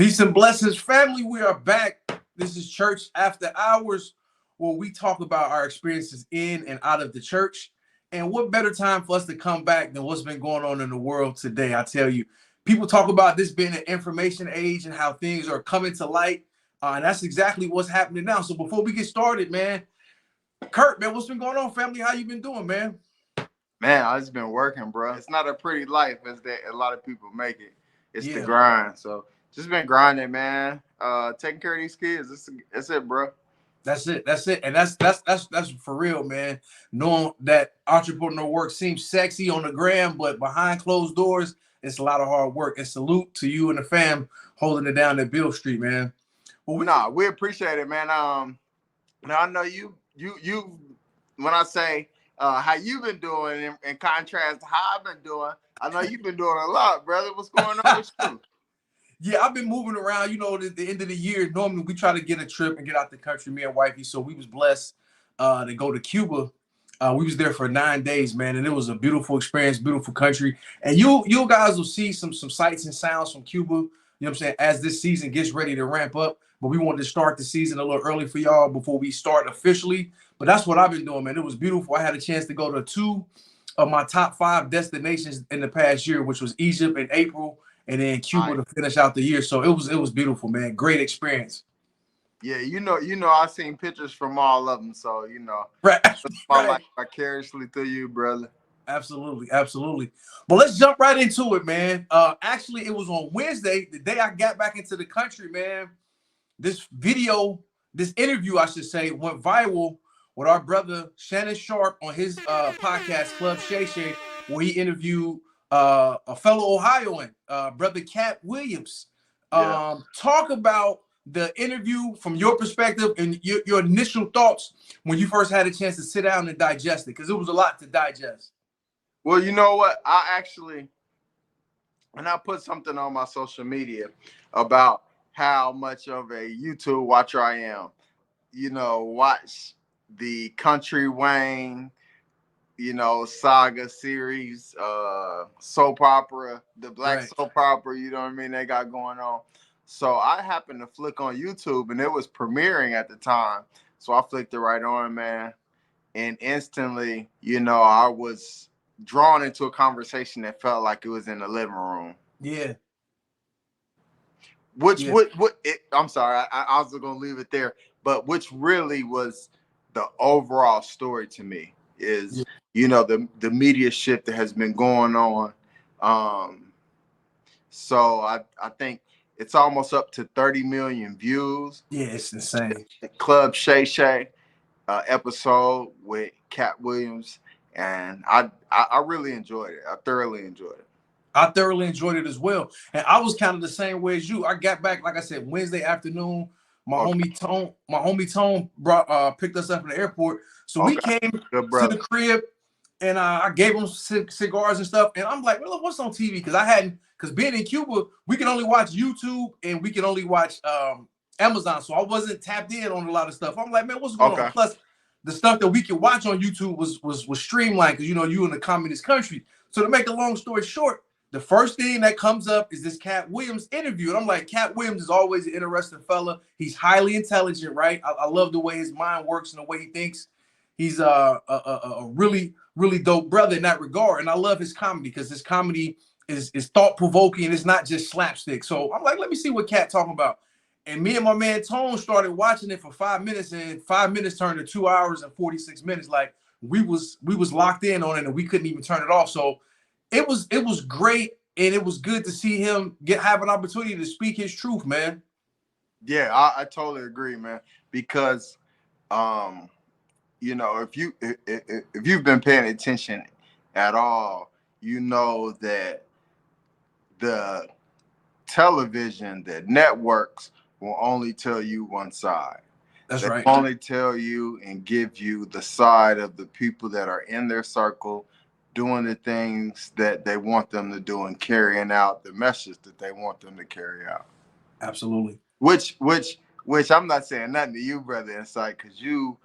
Peace and blessings, family. We are back. This is Church After Hours, where we talk about our experiences in and out of the church. And what better time for us to come back than what's been going on in the world today? I tell you, people talk about this being an information age and how things are coming to light. And that's exactly what's happening now. So before we get started, man, Kurt, man, what's been going on, family? How you been doing, man? Man, I just been working, bro. It's not a pretty life as that a lot of people make it. It's the Yeah. grind. So just been grinding, man. Taking care of these kids. That's it, bro. That's it. That's it. And that's for real, man. Knowing that entrepreneur work seems sexy on the gram, but behind closed doors, it's a lot of hard work. And salute to you and the fam holding it down at Bill Street, man. Well, we appreciate it, man. Now I know you. When I say how you been doing in contrast to how I've been doing, I know you've been doing a lot, brother. What's going on with you? Yeah, I've been moving around. You know, at the end of the year, normally we try to get a trip and get out the country, me and wifey. So we was blessed to go to Cuba. We was there for 9 days, man, and it was a beautiful experience, beautiful country. And you guys will see some sights and sounds from Cuba, you know what I'm saying, as this season gets ready to ramp up. But we wanted to start the season a little early for y'all before we start officially. But that's what I've been doing, man. It was beautiful. I had a chance to go to 2 of my top 5 destinations in the past year, which was Egypt in April and then Cuba to finish out the year. So it was beautiful, man. Great experience. Yeah, I seen pictures from all of them, so Right. my life vicariously through you, brother. Absolutely. But let's jump right into it, man. Actually, it was on Wednesday, the day I got back into the country, man. This interview, I should say, went viral with our brother Shannon Sharp on his podcast, Club Shay Shay, where he interviewed a fellow Ohioan, brother Katt Williams. Talk about the interview from your perspective and your initial thoughts when you first had a chance to sit down and digest it, because it was a lot to digest. Well, you know what? I put something on my social media about how much of a YouTube watcher I am. Watch the Country Wayne, saga series, soap opera, the black soap opera, you know what I mean, they got going on. So I happened to flick on YouTube and it was premiering at the time. So I flicked it right on, man. And instantly, I was drawn into a conversation that felt like it was in the living room. Yeah. I'm sorry, I was going to leave it there. But which really was the overall story to me is, the media shift that has been going on. So I think it's almost up to 30 million views. Yeah, it's insane. The Club Shay Shay episode with Katt Williams. And I really enjoyed it. I thoroughly enjoyed it. I thoroughly enjoyed it as well. And I was kind of the same way as you. I got back, like I said, Wednesday afternoon. My homie Tone picked us up from the airport. So we came to the crib and I gave him cigars and stuff. And I'm like, well, what's on TV? Because being in Cuba, we can only watch YouTube and we can only watch Amazon. So I wasn't tapped in on a lot of stuff. I'm like, man, what's going on? Plus, the stuff that we can watch on YouTube was streamlined because, you in a communist country. So to make a long story short, the first thing that comes up is this Katt Williams interview. And I'm like, Katt Williams is always an interesting fella. He's highly intelligent, right? I love the way his mind works and the way he thinks. He's a really, really dope brother in that regard. And I love his comedy because his comedy is thought-provoking and it's not just slapstick. So I'm like, let me see what Katt talking about. And me and my man Tone started watching it for 5 minutes, and 5 minutes turned to 2 hours and 46 minutes. Like we was locked in on it and we couldn't even turn it off. So it was great, and it was good to see him have an opportunity to speak his truth, man. Yeah, I totally agree, man. Because, if you've been paying attention at all, you know that the television, the networks will only tell you one side. That's right. They only tell you and give you the side of the people that are in their circle, doing the things that they want them to do and carrying out the message that they want them to carry out. Absolutely. Which I'm not saying nothing to you, brother Insight, because you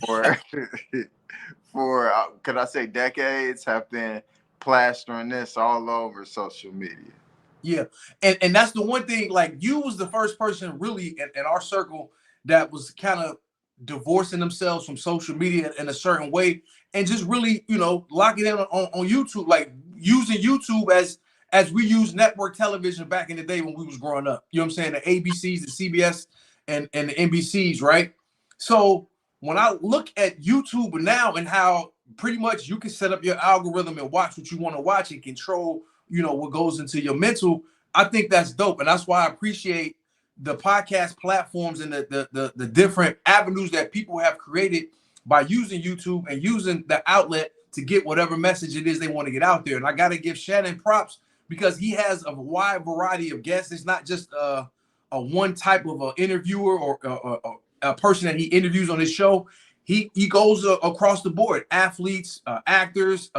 for could I say decades have been plastering this all over social media. Yeah, and that's the one thing. Like, you was the first person really in our circle that was kind of divorcing themselves from social media in a certain way, and just really, locking in on YouTube, like using YouTube as we used network television back in the day when we was growing up. You know what I'm saying? The ABCs, the CBS, and the NBCs, right? So when I look at YouTube now and how pretty much you can set up your algorithm and watch what you want to watch and control, what goes into your mental. I think that's dope, and that's why I appreciate the podcast platforms and the different avenues that people have created by using YouTube and using the outlet to get whatever message it is they want to get out there. And I got to give Shannon props because he has a wide variety of guests. It's not just a one type of a interviewer or a person that he interviews on his show. He goes across the board: athletes, actors,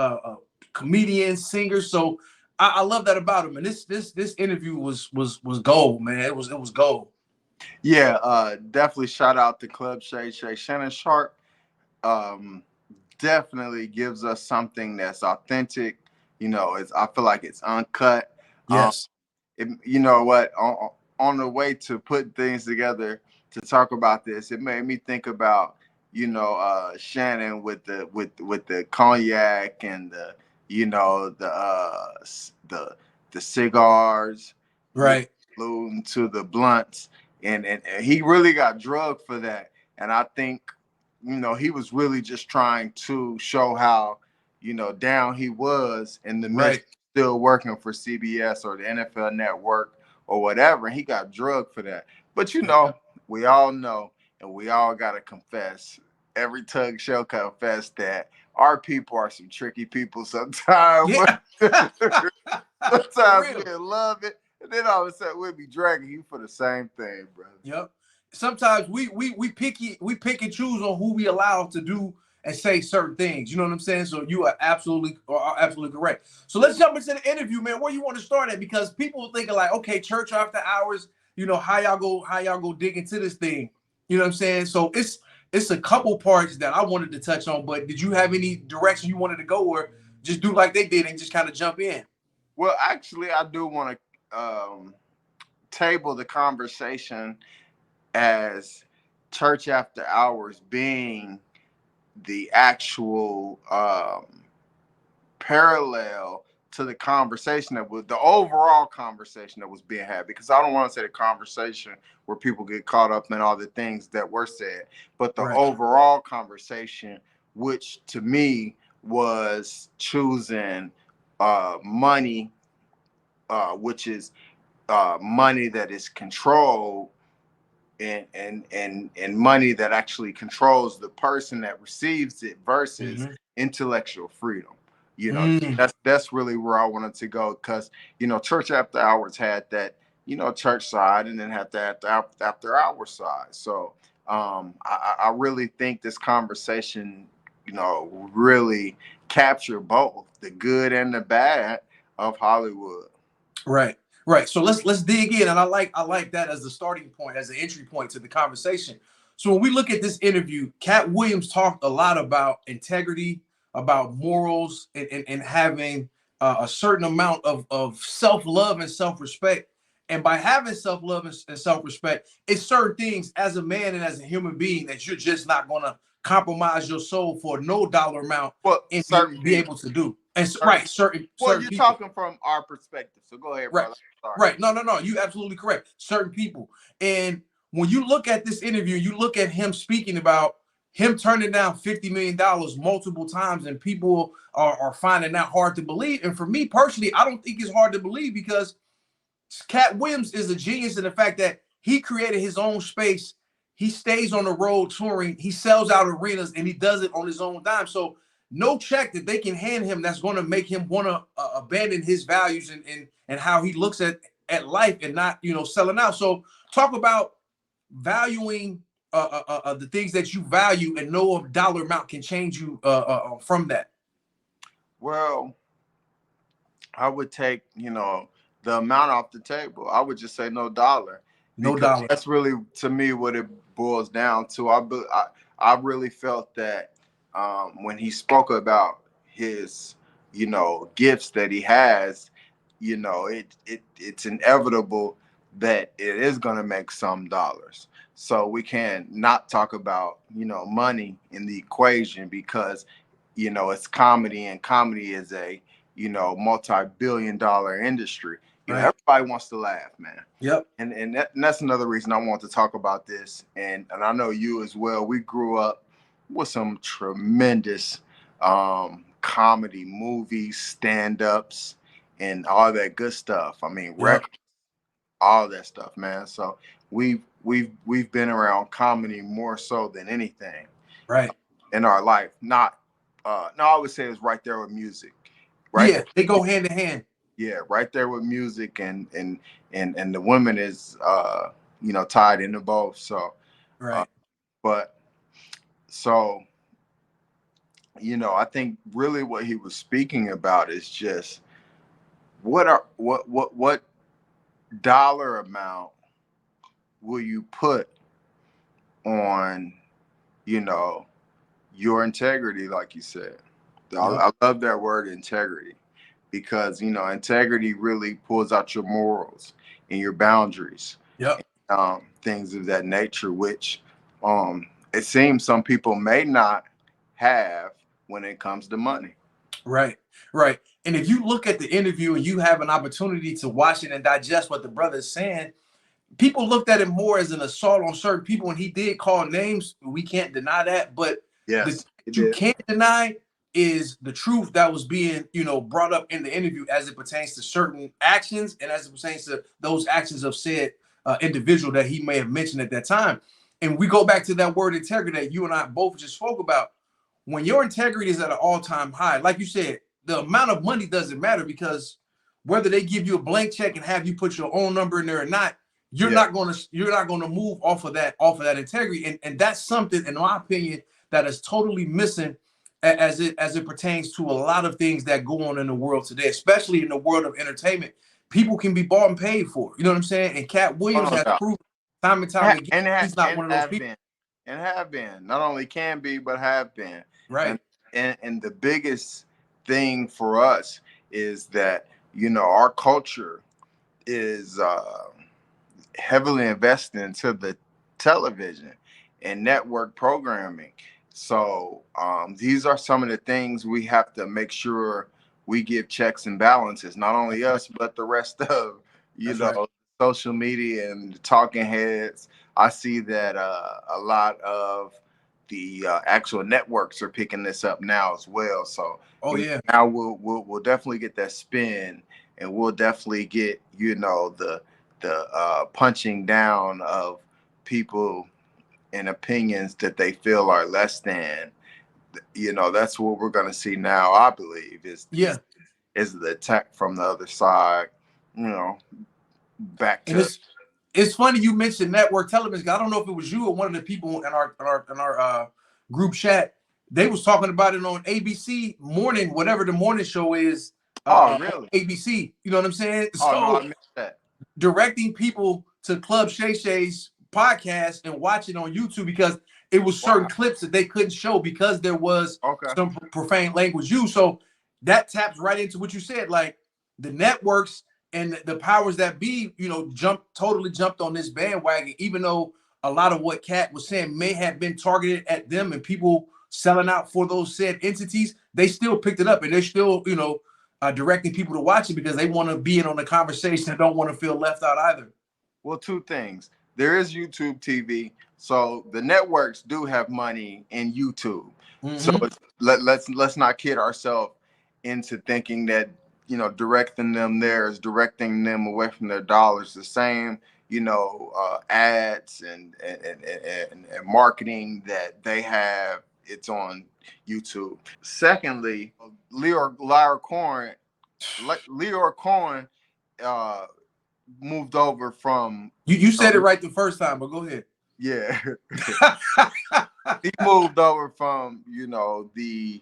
comedians, singers. So I love that about him. And this interview was gold, man. It was gold. Yeah, definitely shout out to Club Shay Shay. Shannon Sharp definitely gives us something that's authentic. I feel like it's uncut. Yes. You know what? On the way to put things together to talk about this, it made me think about Shannon with the cognac and the cigars, right, alluding to the blunts, and he really got drugged for that. And I think he was really just trying to show how down he was in the midst, still working for CBS or the NFL Network or whatever. And he got drugged for that. But we all know, and we all gotta confess. Every Tug Show confess that our people are some tricky people sometimes. Yeah. Sometimes we love it, and then all of a sudden we'll be dragging you for the same thing, brother. Yep. Sometimes we pick and choose on who we allow to do and say certain things. You know what I'm saying? So you are absolutely correct. So let's jump into the interview, man. Where you want to start at? Because people are thinking like, okay, church after hours. How y'all go dig into this thing? You know what I'm saying? So it's a couple parts that I wanted to touch on. But did you have any direction you wanted to go, or just do like they did and just kind of jump in? Well, actually, I do want to table the conversation as church after hours being the actual parallel to the conversation that was the overall conversation that was being had, because I don't want to say the conversation where people get caught up in all the things that were said, but the overall conversation, which to me was choosing money, which is money that is controlled, and money that actually controls the person that receives it versus intellectual freedom. That's really where I wanted to go, because church after hours had that church side, and then had that after hours side. So I really think this conversation really captured both the good and the bad of Hollywood. Right. So let's dig in, and I like that as the starting point, as an entry point to the conversation. So when we look at this interview, Katt Williams talked a lot about integrity, about morals, and having a certain amount of self-love and self-respect. And by having self-love and self-respect, it's certain things as a man and as a human being that you're just not going to compromise your soul for no dollar amount and be able to do. And certain you're people. Talking from our perspective, so go ahead, brother. Right. No. You absolutely correct. Certain people. And when you look at this interview, you look at him speaking about him turning down $50 million multiple times, and people are finding that hard to believe. And for me personally, I don't think it's hard to believe, because Katt Williams is a genius in the fact that he created his own space. He stays on the road touring. He sells out arenas, and he does it on his own dime. So no check that they can hand him that's going to make him want to abandon his values and how he looks at life, and not selling out. So talk about valuing the things that you value, and no dollar amount can change you from that. Well, I would take the amount off the table. I would just say no dollar. No dollar. That's really, to me, what it boils down to. I really felt that when he spoke about his gifts that he has, you know, it's inevitable that it is going to make some dollars. So we can not talk about, you know, money in the equation because, you know, it's comedy, and comedy is a, you know, multi-billion-dollar industry. You know, everybody wants to laugh, man. Yep. And that's another reason I want to talk about this. And I know you as well. We grew up with some tremendous comedy movies, stand-ups, and all that good stuff. I mean, records, all that stuff, man. So we've been around comedy more so than anything, right, in our life. Not no, I would say it's right there with music. Right? Yeah, they go hand in hand. Yeah, right there with music, and the women is you know, tied into both. So right. But so, you know, I think really what he was speaking about is just what dollar amount will you put on, you know, your integrity, like you said. I love that word, integrity, because, you know, integrity really pulls out your morals and your boundaries. Yep. Things of that nature, which it seems some people may not have when it comes to money. Right, right. And if you look at the interview and you have an opportunity to watch it and digest what the brother is saying, people looked at it more as an assault on certain people, and he did call names. We can't deny that, but yes, you can't deny is the truth that was being, you know, brought up in the interview as it pertains to certain actions and as it pertains to those actions of said individual that he may have mentioned at that time. And we go back to that word integrity that you and I both just spoke about. When your integrity is at an all-time high, like you said, the amount of money doesn't matter, because whether they give you a blank check and have you put your own number in there or not, you're not going to move off of that integrity. And that's something, in my opinion, that is totally missing as it pertains to a lot of things that go on in the world today, especially in the world of entertainment. People can be bought and paid for. You know what I'm saying? And Katt Williams has proven time and time again he's not one of those people. And have been, not only can be, but have been. Right. And the biggest thing for us is that, you know, our culture is heavily invested into the television and network programming. So these are some of the things we have to make sure we give checks and balances, not only us, but the rest of, you know, social media and the talking heads. I see that a lot of the actual networks are picking this up now as well. So now we'll definitely get that spin, and we'll definitely get, you know, the punching down of people and opinions that they feel are less than. You know, that's what we're going to see now, I believe, is the attack from the other side, you know, back to. And it's funny you mentioned network television. I don't know if it was you or one of the people in our group chat. They was talking about it on ABC morning, whatever the morning show is. Really? ABC. You know what I'm saying? Oh, no, I missed that. Directing people to Club Shay Shay's podcast and watch it on YouTube, because it was certain clips that they couldn't show because there was some profane language used. So that taps right into what you said, like the networks and the powers that be, you know, totally jumped on this bandwagon, even though a lot of what Katt was saying may have been targeted at them and people selling out for those said entities. They still picked it up, and they're still, you know, directing people to watch it because they want to be in on the conversation and don't want to feel left out either. Well, two things. There is YouTube TV, so the networks do have money in YouTube. So let's not kid ourselves into thinking that, you know, directing them there is directing them away from their dollars. The same, you know, ads and marketing that they have, it's on YouTube. Secondly, Leor Cohen moved over from. You said it right the first time, but go ahead. Yeah. He moved over from, you know, the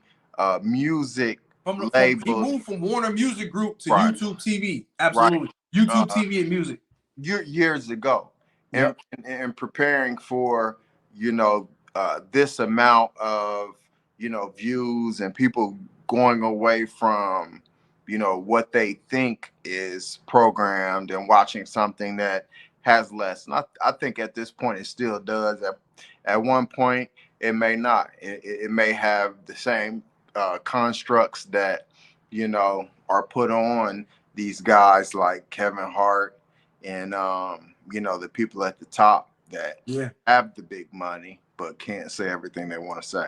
music label. He moved from Warner Music Group to YouTube TV. Absolutely. YouTube TV and music. Years ago. And preparing for, you know, this amount of, you know, views and people going away from, what they think is programmed and watching something that has less. And I think at this point it still does. At one point it may not. It may have the same constructs that are put on these guys like Kevin Hart and the people at the top that have the big money but can't say everything they want to say.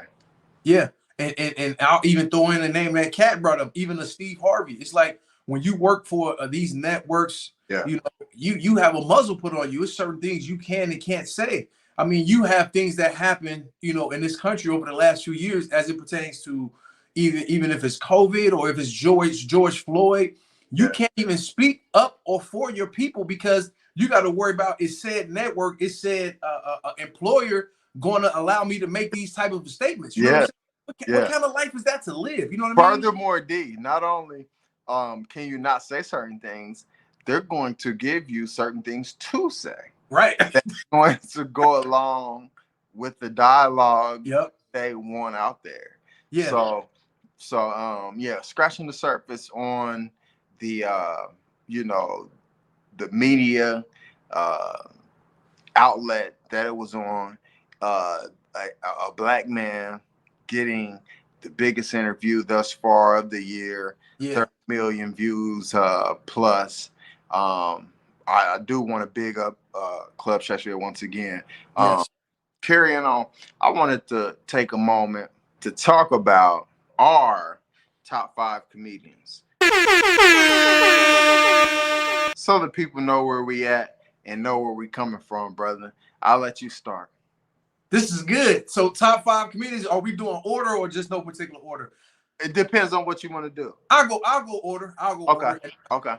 Yeah. And I'll even throw in the name that Katt brought up, even the Steve Harvey. It's like when you work for these networks, you have a muzzle put on you. It's certain things you can and can't say. I mean, you have things that happen, in this country over the last few years as it pertains to even if it's COVID or if it's George Floyd. You can't even speak up or for your people because you got to worry about it said network, it said employer going to allow me to make these type of statements. You know what I'm saying? What kind of life is that to live? You know what I mean? Furthermore, D, not only can you not say certain things, they're going to give you certain things to say. Right. That's going to go along with the dialogue they want out there. Yeah. So scratching the surface on the the media outlet that it was on, a black man getting the biggest interview thus far of the year, 30 million views plus. I do want to big up Club Shashia once again. Carrying on, I wanted to take a moment to talk about our top 5 comedians, so the people know where we at and know where we coming from, brother. I'll let you start. This is good. So top 5 comedians, are we doing order or just no particular order? It depends on what you want to do. I'll go order. Okay. Okay.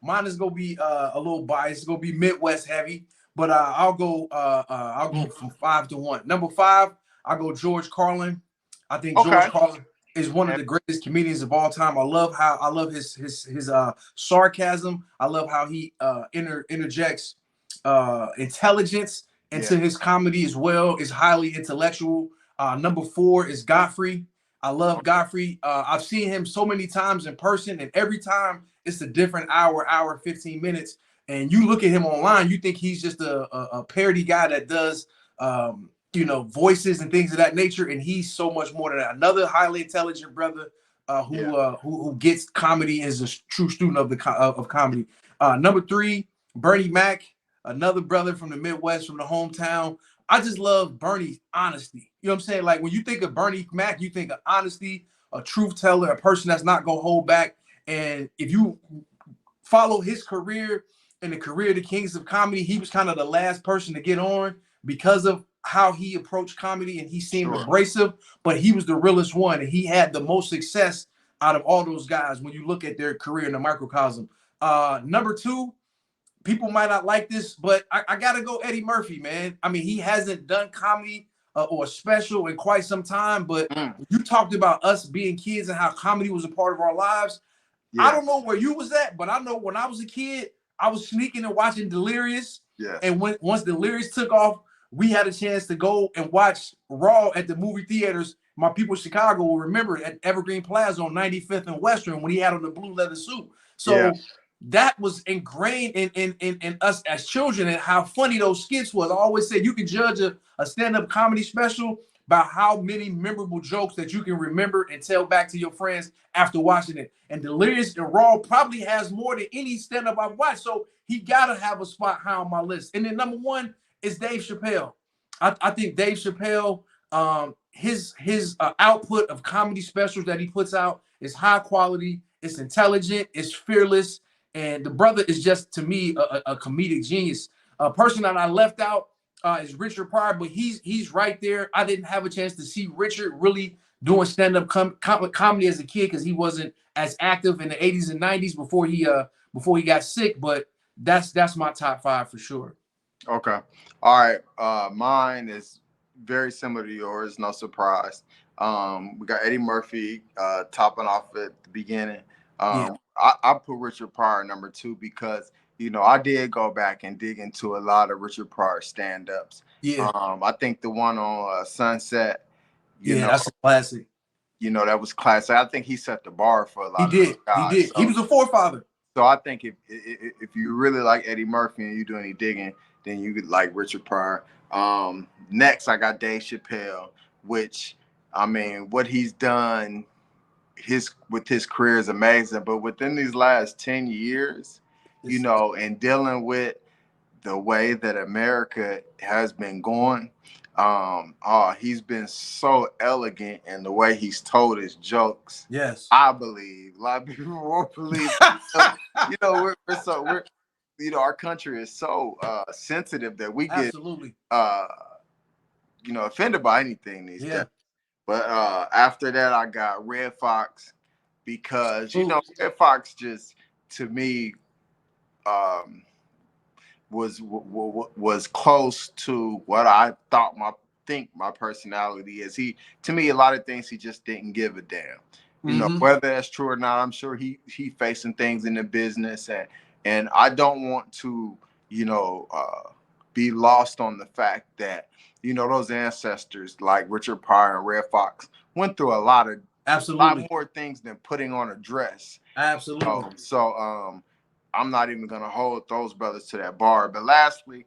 Mine is gonna be a little biased. It's gonna be Midwest heavy, but I'll go from 5 to 1. Number 5, I'll go George Carlin. I think George Carlin is one of the greatest comedians of all time. I love his sarcasm. I love how he interjects intelligence into his comedy as well. Is highly intellectual. Number 4 is Godfrey. I love Godfrey. I've seen him so many times in person, and every time it's a different hour, 15 minutes. And you look at him online, you think he's just a parody guy that does voices and things of that nature, and he's so much more than that. Another highly intelligent brother who gets comedy, is a true student of comedy. Number 3, Bernie Mac, another brother from the Midwest, from the hometown. I just love Bernie's honesty. You know what I'm saying? Like when you think of Bernie Mac, you think of honesty, a truth teller, a person that's not gonna hold back. And if you follow his career and the career of the Kings of Comedy, he was kind of the last person to get on because of how he approached comedy, and he seemed abrasive, but he was the realest one, and he had the most success out of all those guys when you look at their career in the microcosm. Number 2, people might not like this, but I gotta go Eddie Murphy, man. I mean, he hasn't done comedy or special in quite some time, but you talked about us being kids and how comedy was a part of our lives. I don't know where you was at, but I know when I was a kid, I was sneaking and watching Delirious. And once Delirious took off, we had a chance to go and watch Raw at the movie theaters. My people in Chicago will remember at Evergreen Plaza on 95th and Western when he had on the blue leather suit. So that was ingrained in us as children, and how funny those skits was. I always said you can judge a stand-up comedy special by how many memorable jokes that you can remember and tell back to your friends after watching it. And Delirious and Raw probably has more than any stand-up I've watched. So he gotta have a spot high on my list. And then number 1 is Dave Chappelle. I think Dave Chappelle, his output of comedy specials that he puts out is high quality, it's intelligent, it's fearless, and the brother is just, to me, a comedic genius. A person that I left out is Richard Pryor, but he's right there. I didn't have a chance to see Richard really doing stand-up comedy as a kid because he wasn't as active in the 80s and 90s before he got sick. But that's my top 5 for sure. Okay. All right. Mine is very similar to yours. No surprise. We got Eddie Murphy topping off at the beginning. I put Richard Pryor number 2 because I did go back and dig into a lot of Richard Pryor stand-ups. I think the one on Sunset, that's a classic. you know, that was classic. I think he set the bar for a lot He of did. guys. He did. So, he was a forefather. so I think if you really like Eddie Murphy and you do any digging, then you could like Richard Pryor. Next, I got Dave Chappelle, which, I mean, what he's done with his career is amazing. But within these last 10 years, you know, and dealing with the way that America has been going, he's been so elegant in the way he's told his jokes. Yes, I believe a lot of people won't believe. You know, we're you know, our country is so sensitive that we get absolutely, you know, offended by anything these days. But after that, I got Red Fox, because you know, Red Fox just, to me, was close to what I thought my personality is. He, to me, a lot of things he just didn't give a damn. You know, whether that's true or not, I'm sure he facing things in the business, and I don't want to, you know, be lost on the fact that, you know, those ancestors like Richard Pryor and Red Fox went through a lot more things than putting on a dress. Absolutely. So I'm not even gonna hold those brothers to that bar. But lastly,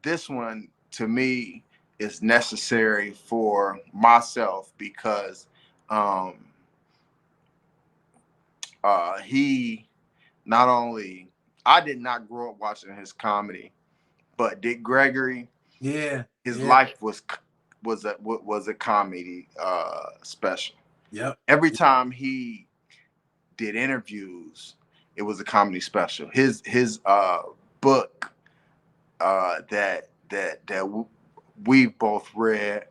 this one to me is necessary for myself, because he not only, I did not grow up watching his comedy, but Dick Gregory, his life was a comedy special. Yep. Every time he did interviews, it was a comedy special. His book that we both read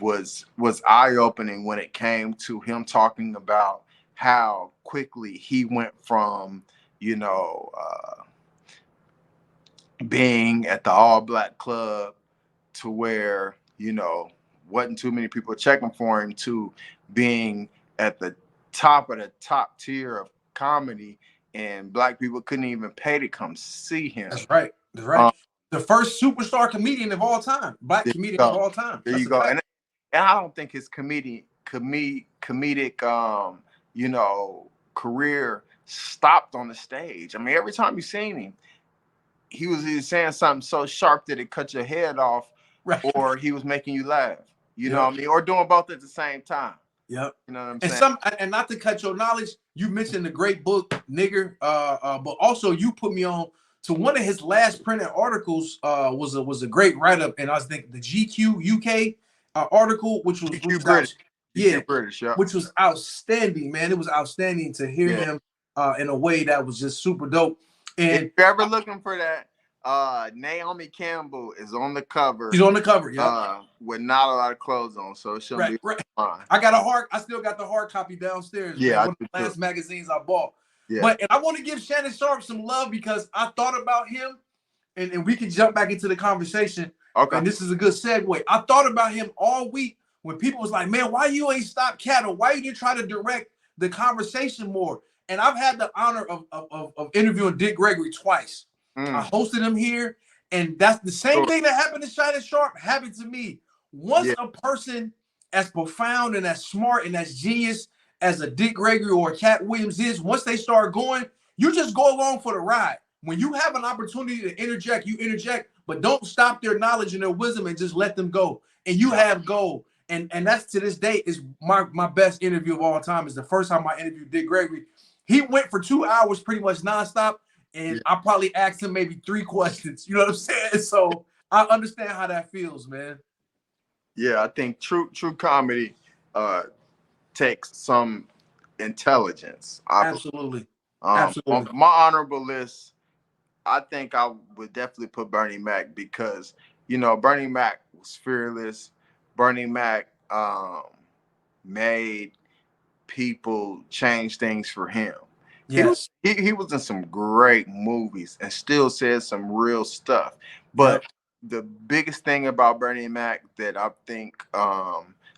was eye-opening when it came to him talking about how quickly he went from, you know, being at the all-black club to where, you know, wasn't too many people checking for him, to being at the top of the top tier of comedy, and black people couldn't even pay to come see him. That's right. That's right. The first superstar comedian of all time, black comedian of all time. There you go. And I don't think his comedic you know, career stopped on the stage. I mean, every time you seen him, he was either saying something so sharp that it cut your head off, or he was making you laugh. You know what I mean? Or doing both at the same time. Yep. You know what I'm saying? And not to cut your knowledge, you mentioned the great book, Nigger, but also you put me on to one of his last printed articles. Was a great write-up, and I was thinking the GQ UK article, which was British, which was outstanding, man. It was outstanding to hear him in a way that was just super dope. And if you're ever looking for that, Naomi Campbell is on the cover. She's on the cover, yeah. With not a lot of clothes on, so she'll be fine. I still got the hard copy downstairs. Yeah, one of the last magazines I bought. Yeah. But and I want to give Shannon Sharpe some love, because I thought about him, and we can jump back into the conversation. Okay. And this is a good segue. I thought about him all week when people was like, man, why you ain't stop Katt? Why you didn't try to direct the conversation more? And I've had the honor of interviewing Dick Gregory twice. I hosted him here, and that's the same thing that happened to Shannon Sharpe happened to me. Once a person as profound and as smart and as genius as a Dick Gregory or a Katt Williams is, once they start going, you just go along for the ride. When you have an opportunity to interject, you interject, but don't stop their knowledge and their wisdom, and just let them go. And you have gold. And that's, to this day, is my best interview of all time. Is the first time I interviewed Dick Gregory. He went for 2 hours pretty much nonstop, and I probably asked him maybe 3 questions. You know what I'm saying? So I understand how that feels, man. Yeah, I think true comedy takes some intelligence. Absolutely. Absolutely. On my honorable list, I think I would definitely put Bernie Mac, because, you know, Bernie Mac was fearless. Bernie Mac made people change things for him. Yes. He was in some great movies and still said some real stuff. But the biggest thing about Bernie Mac that I think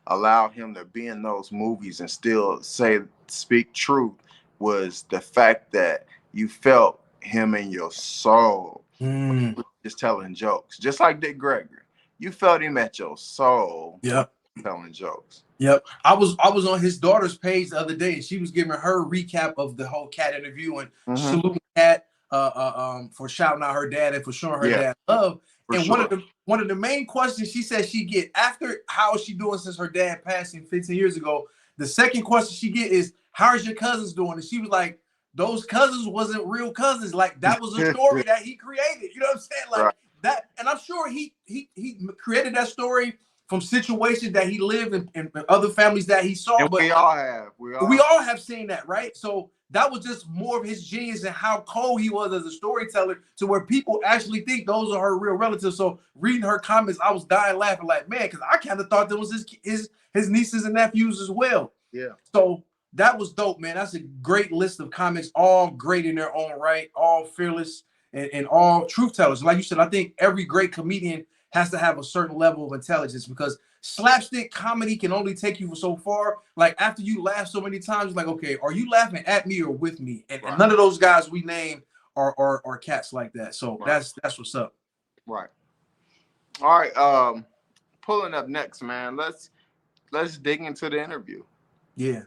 allowed him to be in those movies and still speak truth was the fact that you felt him in your soul, just telling jokes, just like Dick Gregory. You felt him at your soul. Yeah. telling jokes. Yep. I was on his daughter's page the other day, and she was giving her recap of the whole Katt interview and saluting Katt for shouting out her dad and for showing her dad love. And sure. one of the main questions she said she get after how is she doing since her dad passing 15 years ago, the second question she get is, how's your cousins doing? And she was like, those cousins wasn't real cousins. Like, that was a story that he created. You know what I'm saying? Like that, and I'm sure he created that story from situations that he lived in other families that he saw. And but we all have. We all have seen that, right? So that was just more of his genius and how cold he was as a storyteller, to where people actually think those are her real relatives. So reading her comments, I was dying laughing, like, man, because I kind of thought that was his nieces and nephews as well. Yeah. So that was dope, man. That's a great list of comics, all great in their own right, all fearless and all truth tellers. Like you said, I think every great comedian has to have a certain level of intelligence, because slapstick comedy can only take you for so far. Like, after you laugh so many times, like, okay, are you laughing at me or with me? And none of those guys we named are cats like that. So that's what's up. Right. All right. Pulling up next, man. Let's dig into the interview. Yeah.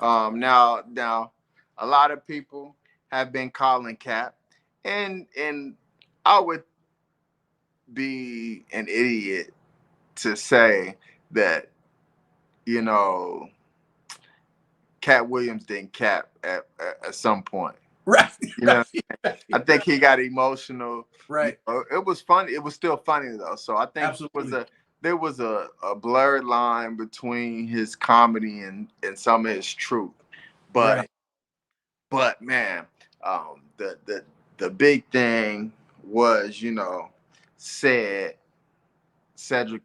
Now a lot of people have been calling Katt, and I would be an idiot to say that, you know, Katt Williams didn't cap at some point. Right. You know, I think he got emotional. Right. It was funny. It was still funny though. So I think there was a blurred line between his comedy and some of his truth. But man, the big thing was, you know, Cedric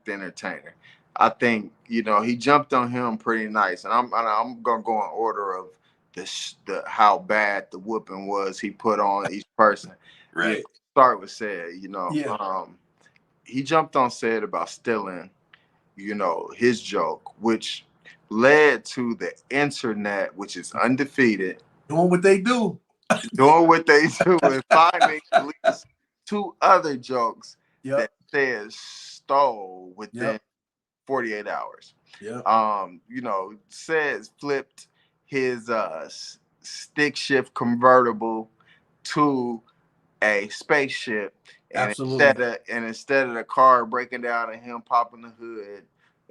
the Entertainer. I think, you know, he jumped on him pretty nice, and I'm gonna go in order of the how bad the whooping was he put on each person. Right. You know, start with Ced. You know, he jumped on Ced about stealing, you know, his joke, which led to the internet, which is undefeated, doing what they do, and finding at least 2 other jokes that Ced stole within 48 hours. Yeah. You know, Ced flipped his stick shift convertible to a spaceship, and instead of the car breaking down and him popping the hood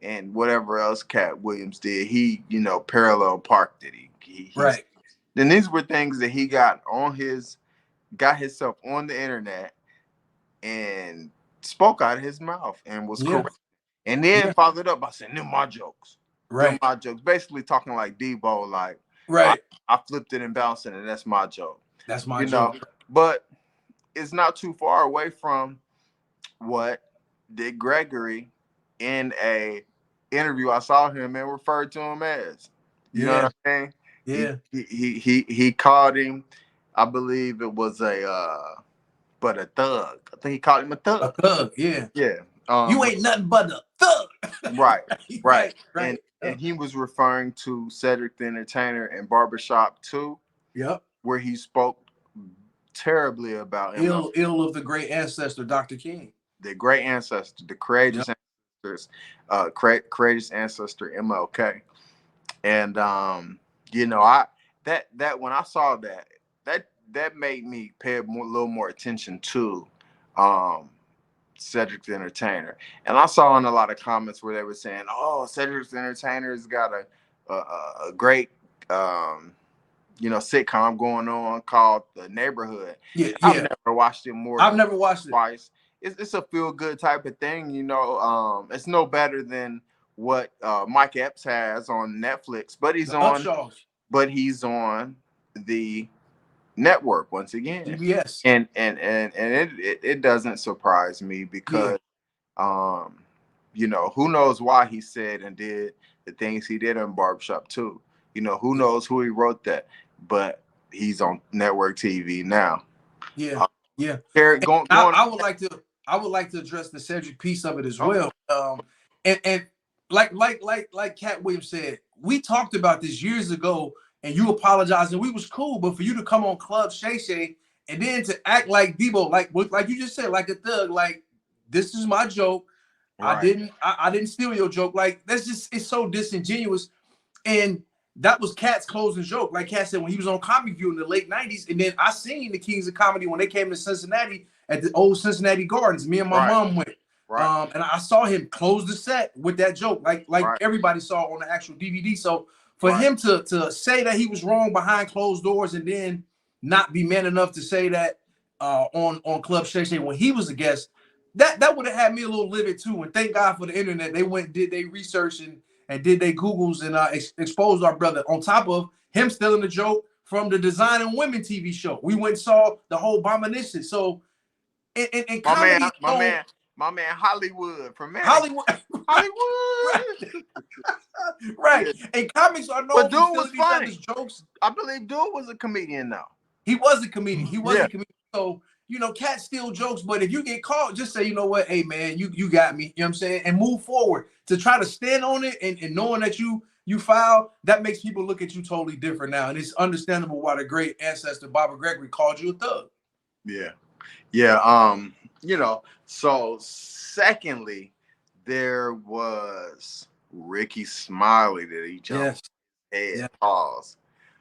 and whatever else Katt Williams did, he, you know, parallel parked it. Right. Then these were things that he got himself on the internet and spoke out of his mouth and was correct. And then followed up by saying, "Them my jokes." Right. Them my jokes. Basically talking like Debo, like, I flipped it and bounced it, and that's my joke. That's my joke. Know? But it's not too far away from what Dick Gregory, in a interview I saw him and referred to him as. You know what I'm saying? Yeah. He called him, I believe it was a thug. I think he called him a thug. A thug, yeah. Yeah. You ain't nothing but a thug. Right. And he was referring to Cedric the Entertainer in Barbershop 2. Yep. Where he spoke terribly about him. Ill of the great ancestor, Dr. King. The great ancestor, the courageous ancestors, courageous ancestor MLK. And you know, that when I saw that made me pay a little more attention to Cedric the Entertainer. And I saw in a lot of comments where they were saying, "Oh, Cedric the Entertainer's got a great you know, sitcom going on called The Neighborhood." I've never watched it I've never watched it twice. It's a feel good type of thing, you know. It's no better than what Mike Epps has on Netflix, but he's on the network once again. Yes. And it doesn't surprise me because you know, who knows why he said and did the things he did in Barbershop 2. You know, who knows who he wrote that, but he's on network TV now. Eric, I would like to address the Cedric piece of it as well. And like Katt Williams said, we talked about this years ago, and you apologized, and we was cool. But for you to come on Club Shay Shay and then to act like Debo, like you just said, like a thug, like, this is my joke. Right. I didn't steal your joke. Like, that's just, it's so disingenuous. And that was Katt's closing joke. Like Katt said, when he was on Comic View in the late 90s. And then I seen the Kings of Comedy when they came to Cincinnati at the old Cincinnati Gardens. Me and my mom went. Right. And I saw him close the set with that joke, like everybody saw on the actual DVD. So for him to say that he was wrong behind closed doors and then not be man enough to say that on Club Shay Shay when he was a guest, that would have had me a little livid too. And thank God for the internet. They went, did they research and did they Googles and exposed our brother, on top of him stealing the joke from the Design and Women TV show. We went and saw the whole Bomination. So in comedy, my man Hollywood from Hollywood. Hollywood. Right. And comics are known for stealing each other's jokes. I believe Dude was a comedian now. He was a comedian. He was a comedian. So, you know, Katt steal jokes, but if you get caught, just say, you know what, hey man, you got me. You know what I'm saying? And move forward. To try to stand on it and knowing that you foul, that makes people look at you totally different now. And it's understandable why the great ancestor Bobby Gregory called you a thug. Yeah. Yeah. You know, so secondly, there was Ricky Smiley that he jumped head pause.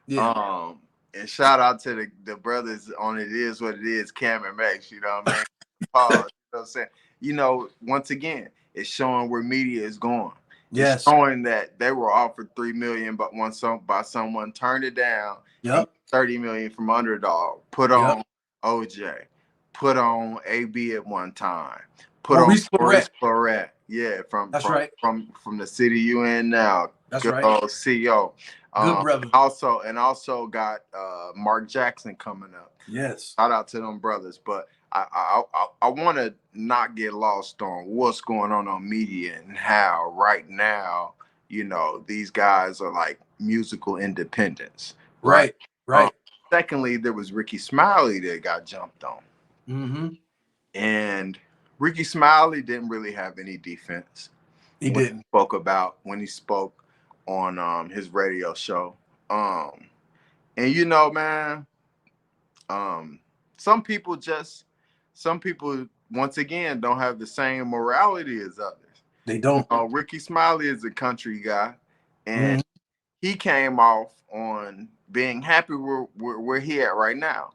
Yeah. And shout out to the brothers on It Is What It Is, Cam and Max, you know what I mean? Pause, you know what I'm saying? You know, once again, it's showing where media is going. Yes. It's showing that they were offered $3 million, but by someone turned it down. Yep. $30 million from Underdog. Put on OJ. Put on AB at one time. Put on Maurice Claret. Yeah, from the city you in now. That's good right. CEO. Good brother. Also got Mark Jackson coming up. Yes. Shout out to them brothers. But I want to not get lost on what's going on media and how right now, you know, these guys are like musical independents. Right. Secondly, there was Ricky Smiley that got jumped on. Mm-hmm. And Ricky Smiley didn't really have any defense. He didn't. When he spoke on his radio show. And you know, man, some people once again don't have the same morality as others. They don't. Ricky Smiley is a country guy, and he came off on being happy where he at right now.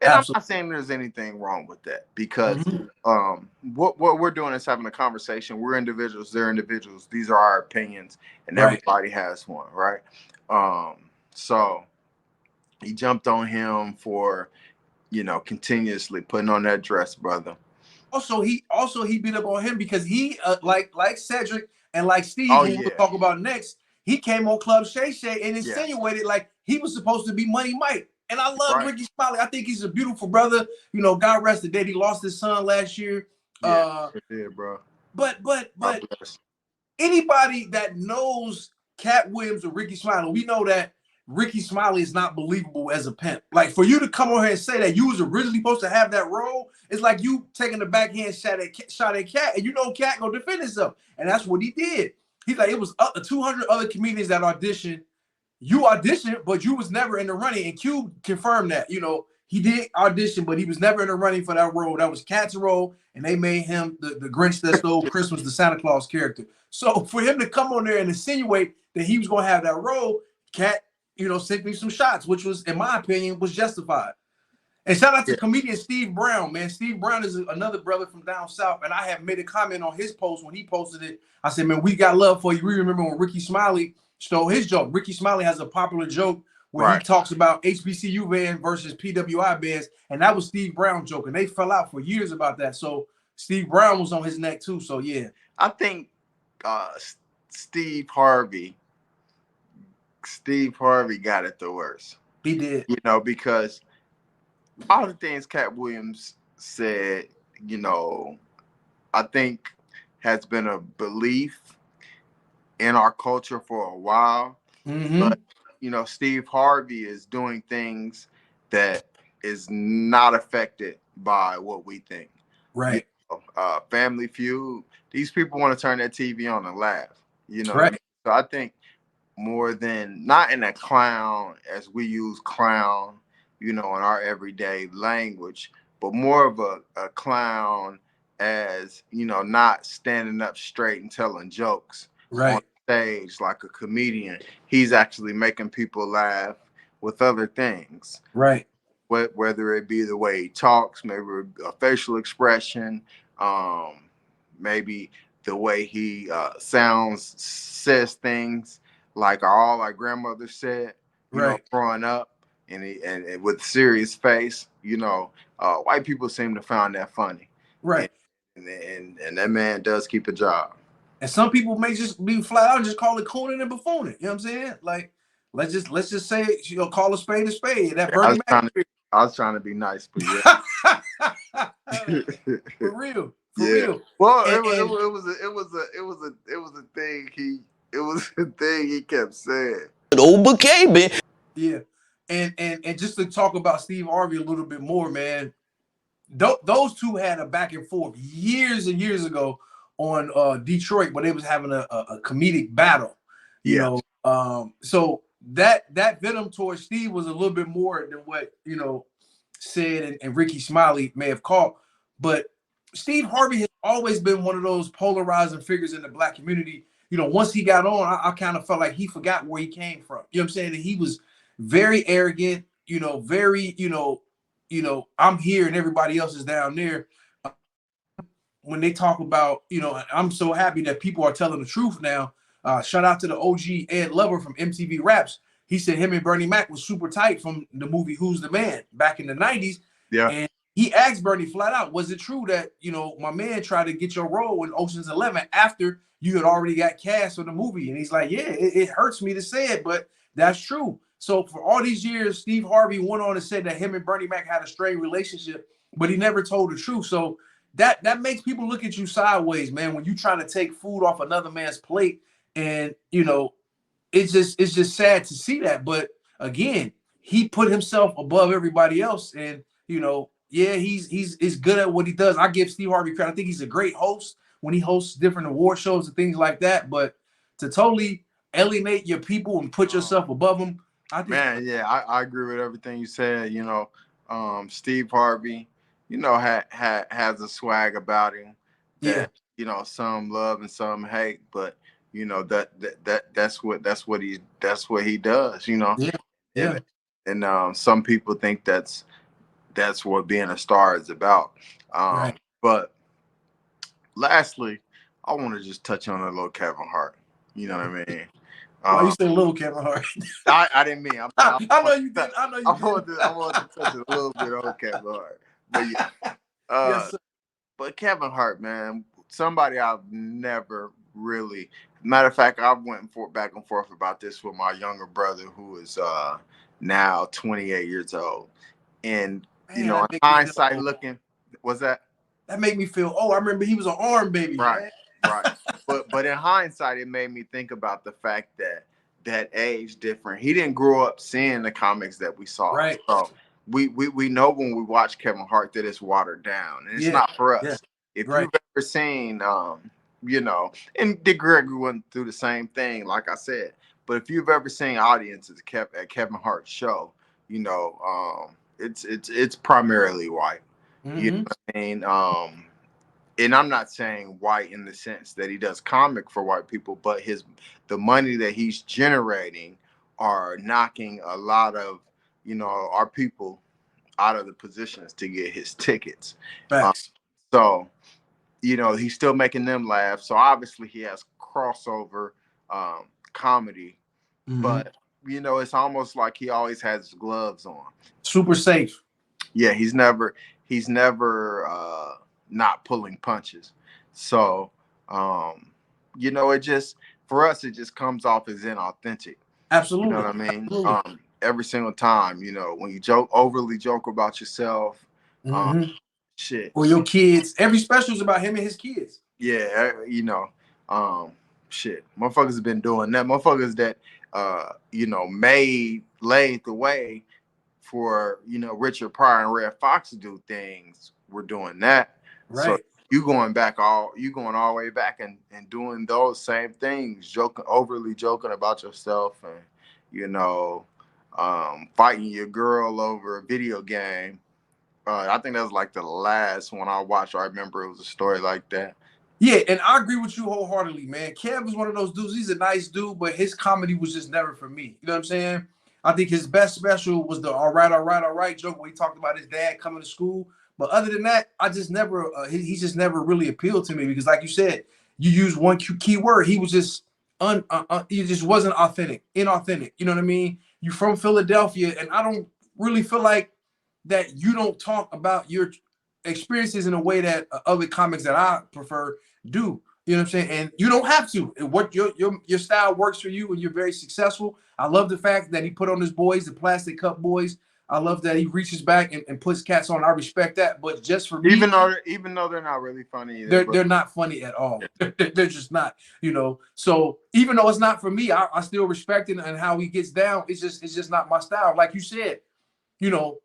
And I'm not saying there's anything wrong with that, because what we're doing is having a conversation. We're individuals, they're individuals. These are our opinions, and everybody has one, right? So he jumped on him for, you know, continuously putting on that dress, brother. Also, he beat up on him because he like Cedric and like Steve, who we'll talk about next. He came on Club Shay Shay and insinuated like he was supposed to be Money Mike. And I love Ricky Smiley. I think he's a beautiful brother. You know, God rest the dead. He lost his son last year. Yeah, it did, bro. But anybody that knows Katt Williams or Ricky Smiley, we know that Ricky Smiley is not believable as a pimp. Like, for you to come on here and say that you was originally supposed to have that role, it's like you taking the backhand shot at Katt, and you know Katt gonna defend himself. And that's what he did. He's like, it was 200 other comedians that auditioned. You auditioned, but you was never in the running. And Q confirmed that. You know, he did audition, but he was never in the running for that role. That was Katt's role, and they made him the Grinch that stole Christmas, the Santa Claus character. So for him to come on there and insinuate that he was going to have that role, Katt, you know, sent me some shots, which was, in my opinion, was justified. And shout out to comedian Steve Brown, man. Steve Brown is another brother from down south, and I have made a comment on his post when he posted it. I said, man, we got love for you. We remember when Ricky Smiley stole his joke. Ricky Smiley has a popular joke where he talks about HBCU bands versus PWI bands, and that was Steve Brown's joke, and they fell out for years about that. So Steve Brown was on his neck too. So yeah, I think Steve Harvey got it the worst. He did, you know, because all the things Katt Williams said, you know, I think has been a belief in our culture for a while. But, you know, Steve Harvey is doing things that is not affected by what we think. Right. You know, Family Feud, these people want to turn their TV on and laugh, you know. Right. So I think more than, not in a clown as we use clown, you know, in our everyday language, but more of a clown as, you know, not standing up straight and telling jokes on stage like a comedian. He's actually making people laugh with other things. Right. Whether it be the way he talks, maybe a facial expression, maybe the way he says things like all our grandmother said, you know, growing up, and with serious face, you know, white people seem to find that funny. Right. And that man does keep a job. And some people may just be flat out and just call it cooning and buffooning. You know what I'm saying? like let's just say, you know, call a spade a spade. That Bernie Mac. I was trying to be nice, but yeah. For real. Well, it was a thing he kept saying. Old bouquet, man. Yeah. And just to talk about Steve Harvey a little bit more, man. Those two had a back and forth years and years ago on Detroit, when they was having a comedic battle. You know, so that venom towards Steve was a little bit more than what, you know, said and Ricky Smiley may have caught. But Steve Harvey has always been one of those polarizing figures in the Black community. You know, once he got on, I kind of felt like he forgot where he came from. You know what I'm saying? And he was very arrogant, you know, very, you know, I'm here and everybody else is down there. When they talk about, you know, I'm so happy that people are telling the truth now. Shout out to the OG Ed Lover from MTV Raps. He said him and Bernie Mac was super tight from the movie Who's the Man back in the 90s. Yeah. And he asked Bernie flat out, was it true that, you know, my man tried to get your role in Ocean's 11 after you had already got cast for the movie? And he's like, yeah, it hurts me to say it, but that's true. So for all these years, Steve Harvey went on and said that him and Bernie Mac had a strained relationship, but he never told the truth. So that makes people look at you sideways, man, when you're trying to take food off another man's plate. And, you know, it's just sad to see that. But again, he put himself above everybody else. And, you know, yeah, he's good at what he does. I give Steve Harvey credit. I think he's a great host when he hosts different award shows and things like that. But to totally alienate your people and put yourself above them, I think, man, yeah, I agree with everything you said. You know, Steve Harvey, you know, has a swag about him that, you know, some love and some hate, but you know, that's what he does, you know. And some people think that's what being a star is about. But lastly, I want to just touch on a little Kevin Hart. You know what I mean? Why you say little Kevin Hart? I didn't mean. I know you did. I know you did. I wanted to touch a little bit on Kevin Hart. But yeah. Yes, sir. But Kevin Hart, man, somebody I've never really. Matter of fact, I went back and forth about this with my younger brother, who is now 28 years old. And man, you know, in hindsight, looking, was that? That made me feel. Oh, I remember he was an arm baby. Right. Man. Right. But in hindsight, it made me think about the fact that age different. He didn't grow up seeing the comics that we saw. Right. So we know when we watch Kevin Hart that it's watered down, and it's not for us. Yeah. If you've ever seen, you know, and Dick Gregory went through the same thing, like I said. But if you've ever seen audiences at Kevin Hart's show, you know, it's primarily white. Mm-hmm. You know what I mean? And I'm not saying white in the sense that he does comic for white people, but the money that he's generating are knocking a lot of, you know, our people out of the positions to get his tickets. So, you know, he's still making them laugh. So obviously he has crossover comedy, but you know, it's almost like he always has his gloves on. Super safe. Yeah, he's never not pulling punches. So, you know, it just, for us, it just comes off as inauthentic. Absolutely. You know what I mean? Every single time, you know, when you overly joke about yourself, shit. Or your kids. Every special is about him and his kids. Yeah, you know, shit. Motherfuckers have been doing that. Motherfuckers that, you know, laid the way for, you know, Richard Pryor and Red Fox to do things. We're doing that. Right. So you going all the way back and doing those same things, overly joking about yourself, and, you know, fighting your girl over a video game, I think that was like the last one I watched. I remember it was a story like that. Yeah, and I agree with you wholeheartedly, man. Kev is one of those dudes. He's a nice dude, but his comedy was just never for me. You know what I'm saying? I think his best special was the all right joke where he talked about his dad coming to school. But other than that, I just never, he just never really appealed to me because, like you said, you use one key word. He was just, he just wasn't authentic, inauthentic. You know what I mean? You from Philadelphia, and I don't really feel like that you don't talk about your experiences in a way that other comics that I prefer do. You know what I'm saying? And you don't have to. What your style works for you and you're very successful. I love the fact that he put on his boys, the plastic cup boys. I love that he reaches back and puts cats on. I respect that. But just for me, even though they're not really funny either, they're not funny at all. They're just not, you know. So even though it's not for me, I still respect it and how he gets down. It's just not my style. Like you said, you know,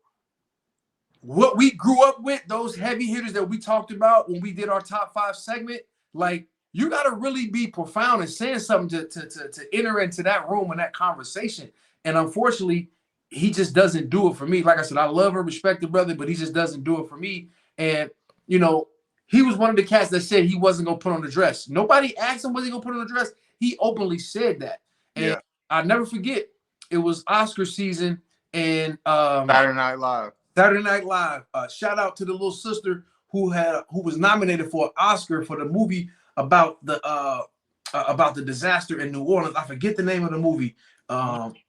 what we grew up with, those heavy hitters that we talked about when we did our top 5 segment, like you got to really be profound and saying something to enter into that room and that conversation. And unfortunately, he just doesn't do it for me. Like I said, I love and respect the brother, but he just doesn't do it for me. And, you know, he was one of the cats that said he wasn't going to put on the dress. Nobody asked him, was he going to put on the dress? He openly said that. And yeah. I never forget, it was Oscar season and Saturday Night Live. Shout out to the little sister who was nominated for an Oscar for the movie about the disaster in New Orleans. I forget the name of the movie.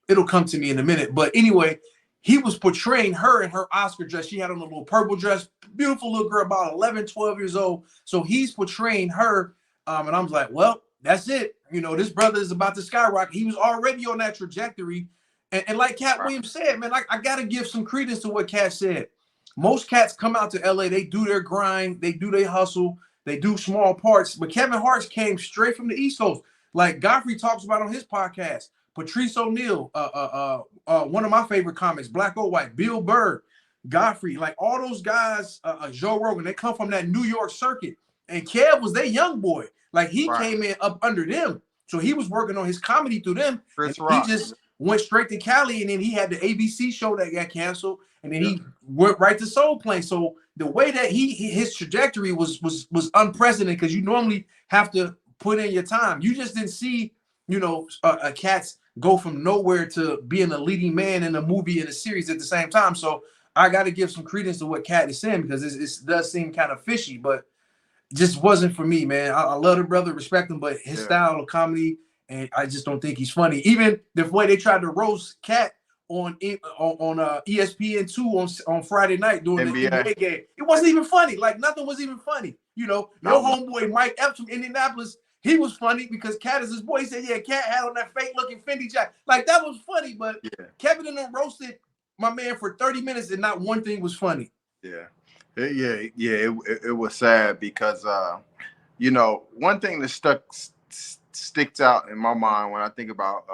It'll come to me in a minute. But anyway, he was portraying her in her Oscar dress. She had on a little purple dress, beautiful little girl, about 11, 12 years old. So he's portraying her. And I was like, well, that's it. You know, this brother is about to skyrocket. He was already on that trajectory. And like Katt Williams said, man, I got to give some credence to what Katt said. Most cats come out to LA, they do their grind, they do their hustle, they do small parts. But Kevin Hart came straight from the East Coast. Like Godfrey talks about on his podcast, Patrice O'Neal, one of my favorite comics, Black or White, Bill Burr, Godfrey, like all those guys, Joe Rogan, they come from that New York circuit. And Kev was their young boy. Like he came in up under them. So he was working on his comedy through them. He just went straight to Cali, and then he had the ABC show that got canceled, and then he went right to Soul Plane. So the way that his trajectory was unprecedented, because you normally have to put in your time. You just didn't see, you know, cats go from nowhere to being a leading man in a movie and a series at the same time. So I got to give some credence to what Katt is saying, because it does seem kind of fishy, but just wasn't for me, man. I love the brother, respect him, but his style of comedy, and I just don't think he's funny. Even the way they tried to roast Katt on ESPN2 on Friday night during the NBA game, it wasn't even funny. Like nothing was even funny. You know, your homeboy Mike Epps from Indianapolis, he was funny because Katt is his boy. He said, yeah, Katt had on that fake looking Fendi jacket. Like that was funny, but Kevin and them roasted my man for 30 minutes and not one thing was funny. It was sad because you know, one thing that sticks out in my mind when I think about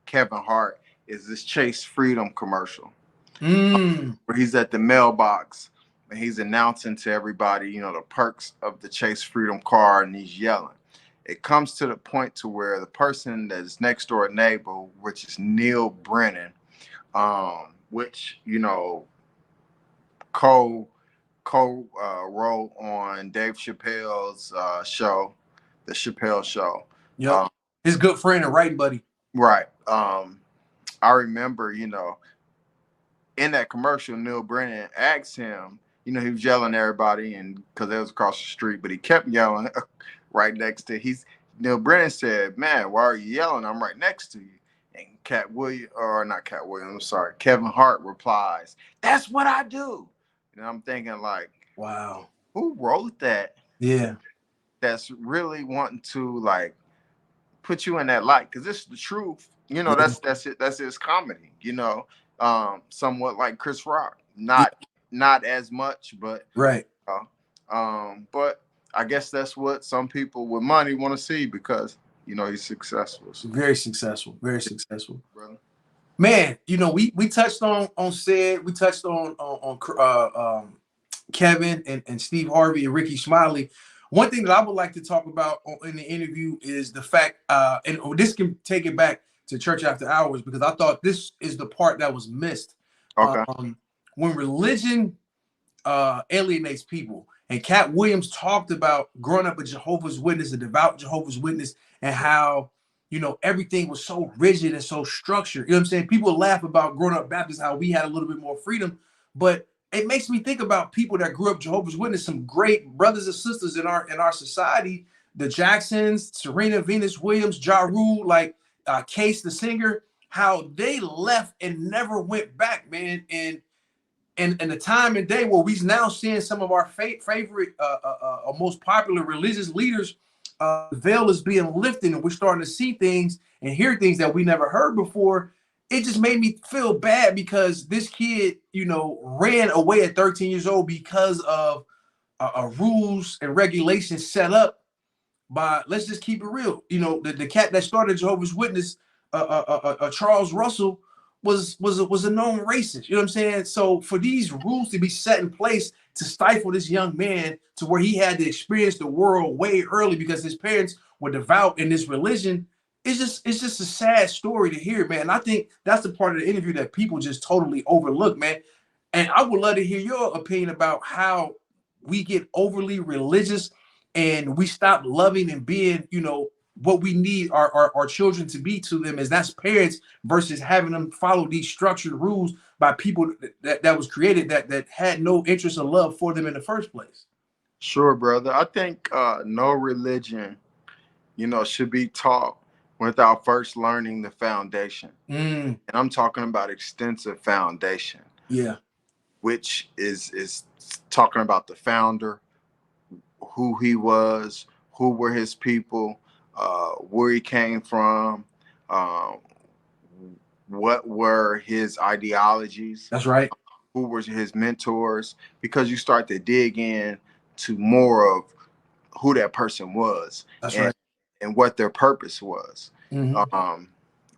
Kevin Hart is this Chase Freedom commercial where he's at the mailbox and he's announcing to everybody, you know, the perks of the Chase Freedom card, and he's yelling. It comes to the point to where the person that's next door neighbor, which is Neil Brennan, which, you know, co-wrote on Dave Chappelle's show, The Chappelle Show. Yeah, his good friend and writing buddy. Right. I remember, you know, in that commercial, Neil Brennan asked him, you know, he was yelling at everybody, and because they was across the street, but he kept yelling right next to. Neil Brennan said, "Man, why are you yelling? I'm right next to you." And Kevin Hart replies, "That's what I do." And I'm thinking, like, wow, who wrote that? Yeah, that's really wanting to like put you in that light, because it's the truth. You know, that's it. That's his comedy. You know, somewhat like Chris Rock, not as much, but right. But I guess that's what some people with money want to see, because you know he's successful. So. Very successful, brother. Man, you know, we touched on Sid, we touched on Kevin and Steve Harvey and Ricky Smiley. One thing that I would like to talk about in the interview is the fact, and this can take it back to Church After Hours, because I thought this is the part that was missed. Okay. When religion alienates people. And Katt Williams talked about growing up a Jehovah's Witness, a devout Jehovah's Witness, and how, you know, everything was so rigid and so structured. You know what I'm saying? People laugh about growing up Baptist, how we had a little bit more freedom, but it makes me think about people that grew up Jehovah's Witness, some great brothers and sisters in our society, the Jacksons, Serena Venus Williams, Ja Rule, like Case the singer, how they left and never went back, man. And the time and day where we're now seeing some of our favorite, most popular religious leaders, the veil is being lifted, and we're starting to see things and hear things that we never heard before. It just made me feel bad because this kid, you know, ran away at 13 years old because of rules and regulations set up by, let's just keep it real. You know, the cat that started Jehovah's Witness, Charles Russell, was a known racist. You know what I'm saying? So for these rules to be set in place to stifle this young man to where he had to experience the world way early because his parents were devout in this religion, it's just a sad story to hear, man. And I think that's the part of the interview that people just totally overlook, man. And I would love to hear your opinion about how we get overly religious and we stop loving and being, you know, what we need our children to be to them, is that's parents, versus having them follow these structured rules by people that was created that had no interest or love for them in the first place. Sure, brother. I think no religion, you know, should be taught without first learning the foundation. And I'm talking about extensive foundation. Yeah. Which is talking about the founder, who he was, who were his people, where he came from, what were his ideologies. That's right. Who were his mentors, because you start to dig in to more of who that person was. That's right. And what their purpose was.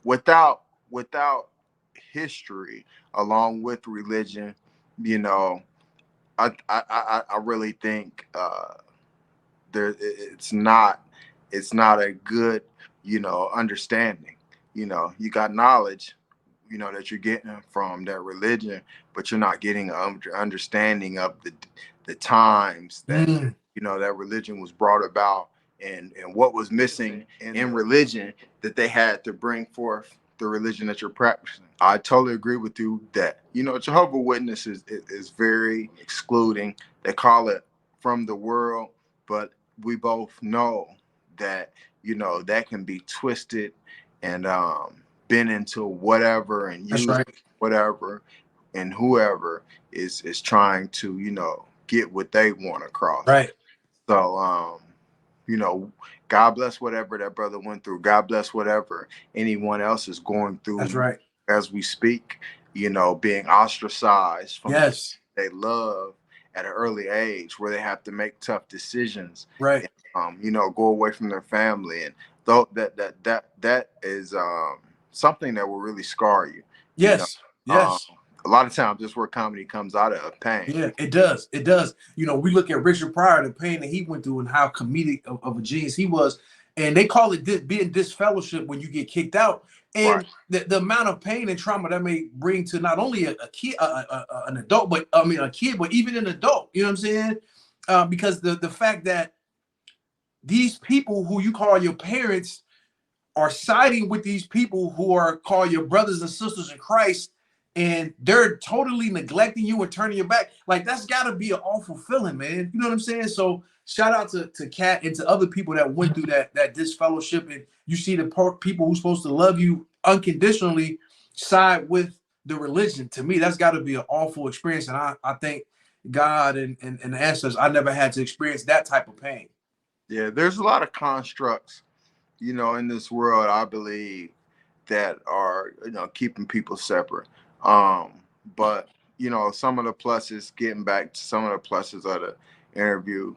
Without history along with religion, you know, I really think it's not a good, you know, understanding. You know, you got knowledge, you know, that you're getting from that religion, but you're not getting an understanding of the times that you know that religion was brought about, and what was missing in religion that they had to bring forth the religion that you're practicing. I totally agree with you that, you know, Jehovah's Witness is very excluding. They call it from the world, but we both know that, you know, that can be twisted and been into whatever and used whatever, and whoever is trying to, you know, get what they want across. Right. So you know, God bless whatever that brother went through. God bless whatever anyone else is going through. That's right. As we speak, you know, being ostracized from they love at an early age, where they have to make tough decisions. Right. And, you know, go away from their family, and though that is something that will really scar you. Yes. You know? Yes. A lot of times, this is where comedy comes out of pain. Yeah, it does. It does. You know, we look at Richard Pryor, the pain that he went through, and how comedic of a genius he was. And they call it being disfellowship when you get kicked out. And the amount of pain and trauma that may bring to not only a kid, an adult, but I mean a kid, but even an adult. You know what I'm saying? Because the fact that these people who you call your parents are siding with these people who are called your brothers and sisters in Christ, and they're totally neglecting you and turning your back. Like, that's got to be an awful feeling, man. You know what I'm saying? So shout out to Katt and to other people that went through that disfellowship, and you see the people who's supposed to love you unconditionally side with the religion. To me, that's got to be an awful experience, and I thank God and the ancestors I never had to experience that type of pain. Yeah, there's a lot of constructs, you know, in this world, I believe, that are, you know, keeping people separate. But, you know, some of the pluses, getting back to some of the pluses of the interview,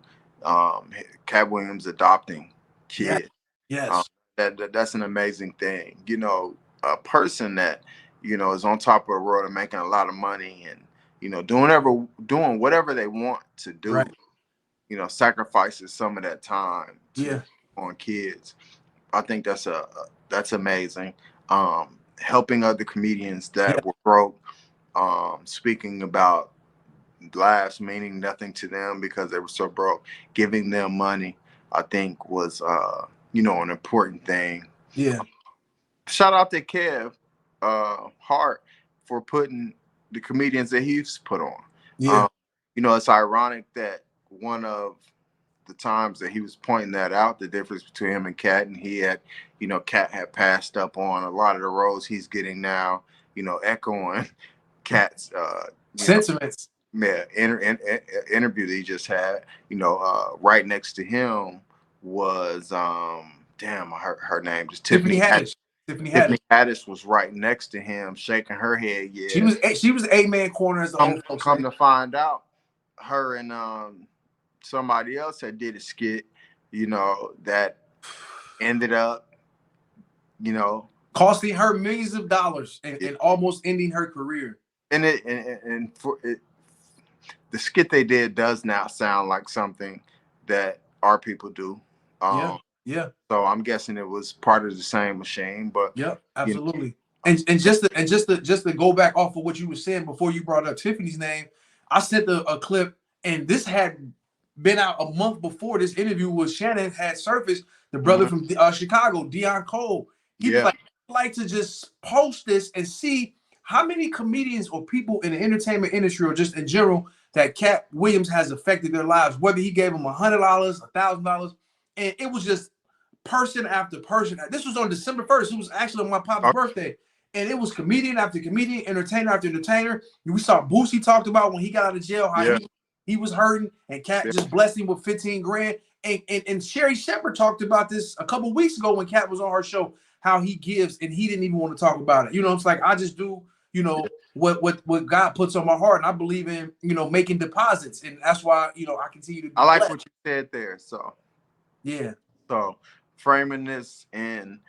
Katt Williams adopting kids. Yes. That's an amazing thing. You know, a person that, you know, is on top of the world and making a lot of money and, you know, doing whatever they want to do, you know, sacrifices some of that time on kids. I think that's amazing. Helping other comedians that were broke, speaking about lives meaning nothing to them because they were so broke. Giving them money, I think, was an important thing. Yeah. Shout out to Kev Hart for putting the comedians that he's put on. Yeah. It's ironic that one of the times that he was pointing that out, the difference between him and Katt, and he had, Katt had passed up on a lot of the roles he's getting now, echoing Katt's sentiments. Interview that he just had. Right next to him was her name just Tiffany Haddish. Tiffany Haddish was right next to him, shaking her head. Yeah, she was 8-man corner as the old folks. Come to find out, her and somebody else that did a skit, that ended up, costing her millions of dollars and almost ending her career. And the skit they did does now sound like something that our people do. Yeah. So I'm guessing it was part of the same machine, but yeah, absolutely. And just to go back off of what you were saying before you brought up Tiffany's name, I sent a clip, and this had been out a month before this interview with Shannon had surfaced. The brother from Chicago, Deion Cole, he was like, I'd like to just post this and see how many comedians or people in the entertainment industry or just in general that Katt Williams has affected their lives, whether he gave them $100, $1,000, and it was just person after person. This was on December 1st. It was actually on my pop's birthday. And it was comedian after comedian, entertainer after entertainer. We saw Boosie talked about when he got out of jail, how he was hurting, and Katt just blessed him with 15 grand. And Sherry Shepherd talked about this a couple weeks ago when Katt was on her show, how he gives, and he didn't even want to talk about it. It's like, I just do, what God puts on my heart. And I believe in, making deposits. And that's why, I continue to be I like blessed. what you said there. So, yeah. So framing this and,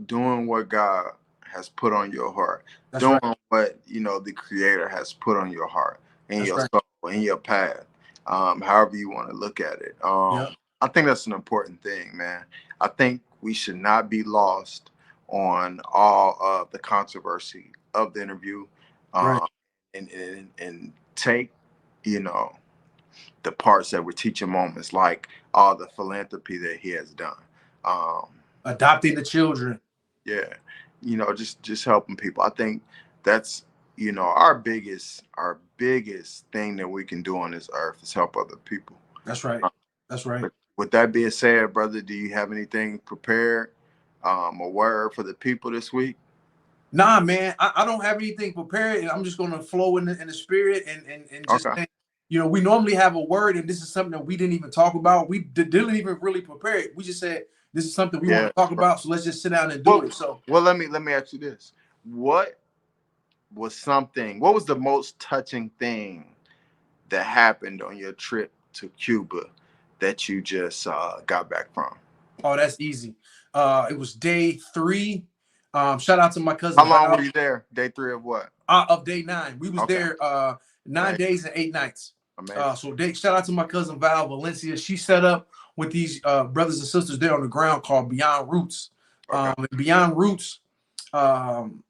doing what God has put on your heart, that's doing right. what, the Creator has put on your heart and your soul and your path, however you want to look at it. I think that's an important thing, man. I think we should not be lost on all of the controversy of the interview, and take, the parts that were teaching moments, like all the philanthropy that he has done, adopting the children. Yeah, just helping people. I think that's our biggest thing that we can do on this earth is help other people. That's right. That's right. With that being said, brother, do you have anything prepared, a word for the people this week? Nah, man, I don't have anything prepared, and I'm just gonna flow in the spirit and just think, we normally have a word, and this is something that we didn't even talk about. We didn't even really prepare it. We just said this is something we want to talk about, so let's just sit down and do it. So, let me ask you this: what was the most touching thing that happened on your trip to Cuba that you just got back from? Oh, that's easy. It was day 3. Shout out to my cousin. How long were you there? Day 3 of what? Of day 9. We was there 9 days and 8 nights. So shout out to my cousin Val Valencia. She set up with these brothers and sisters there on the ground called Beyond Roots. And Beyond Roots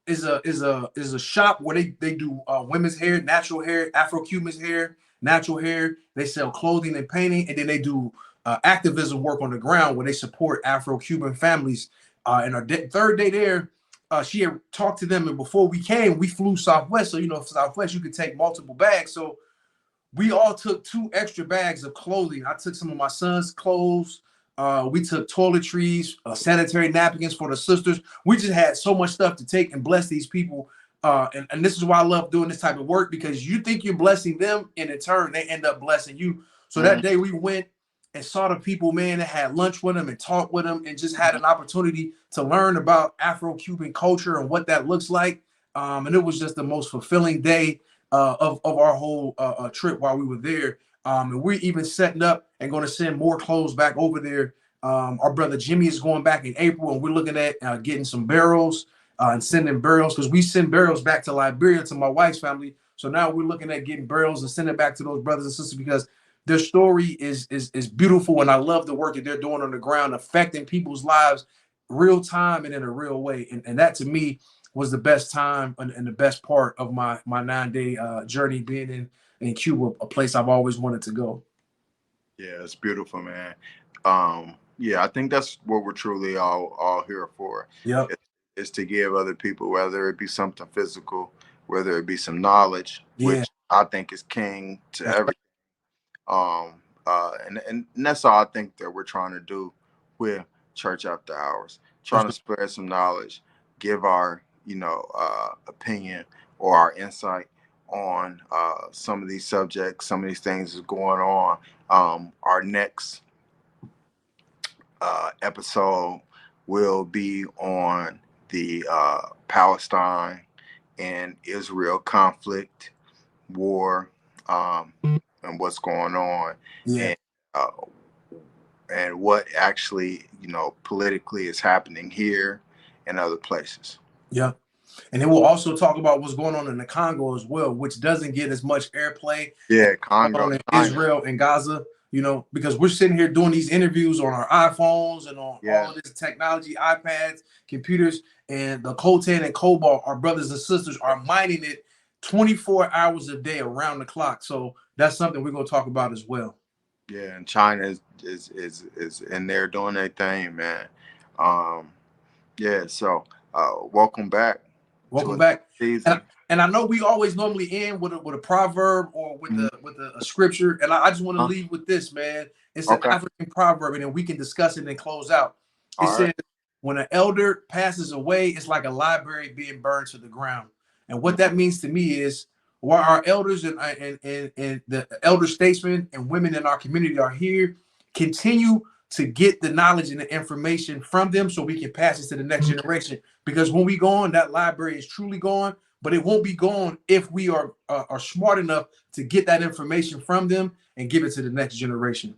is a shop where they do women's hair, natural hair, Afro-Cuban hair, natural hair. They sell clothing and painting, and then they do activism work on the ground where they support Afro-Cuban families. And our third day there, she had talked to them, and before we came, we flew Southwest. So Southwest, you could take multiple bags. So we all took 2 extra bags of clothing. I took some of my son's clothes. We took toiletries, sanitary napkins for the sisters. We just had so much stuff to take and bless these people. And this is why I love doing this type of work, because you think you're blessing them, and in turn, they end up blessing you. So that day we went and saw the people, man, that had lunch with them and talked with them and just had an opportunity to learn about Afro-Cuban culture and what that looks like. And it was just the most fulfilling day of our whole trip while we were there. And we're even setting up and going to send more clothes back over there. Our brother Jimmy is going back in April, and we're looking at getting some barrels and sending barrels, because we send barrels back to Liberia to my wife's family. So now we're looking at getting barrels and sending it back to those brothers and sisters, because their story is beautiful, and I love the work that they're doing on the ground, affecting people's lives real time and in a real way. And that, to me, was the best time and the best part of my 9-day journey being in Cuba, a place I've always wanted to go. Yeah, it's beautiful, man. Yeah, I think that's what we're truly all here for. Yep. Is to give other people, whether it be something physical, whether it be some knowledge, Yeah. which I think is king to That's everything. And that's all I think that we're trying to do with Church After Hours, trying to spread some knowledge, give our opinion or our insight on some of these subjects, some of these things is going on. Our next episode will be on the Palestine and Israel conflict, war, and what's going on, Yeah. and what actually politically is happening here and other places. Yeah. And then we'll also talk about what's going on in the Congo as well, which doesn't get as much airplay. Yeah, Congo, in Israel and Gaza, because we're sitting here doing these interviews on our iPhones and on all of this technology, iPads, computers, and the coltan and cobalt, our brothers and sisters are mining it 24 hours a day around the clock. So that's something we're going to talk about as well. Yeah, and China is in there doing their thing, man. Yeah, so welcome back. Welcome back. And I know we always normally end with a proverb or with a scripture, and I just want to leave with this, man. It's an African proverb, and then we can discuss it and close out. It says, "When an elder passes away, it's like a library being burned to the ground." And what that means to me is, while our elders and the elder statesmen and women in our community are here, continue to get the knowledge and the information from them so we can pass it to the next generation. Because when we go on, that library is truly gone, but it won't be gone if we are smart enough to get that information from them and give it to the next generation.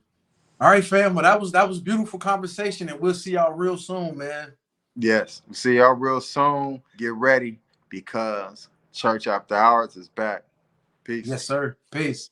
All right, fam. Well, that was beautiful conversation, and we'll see y'all real soon, man. Yes, we'll see y'all real soon. Get ready because Church After Hours is back. Peace. Yes, sir. Peace.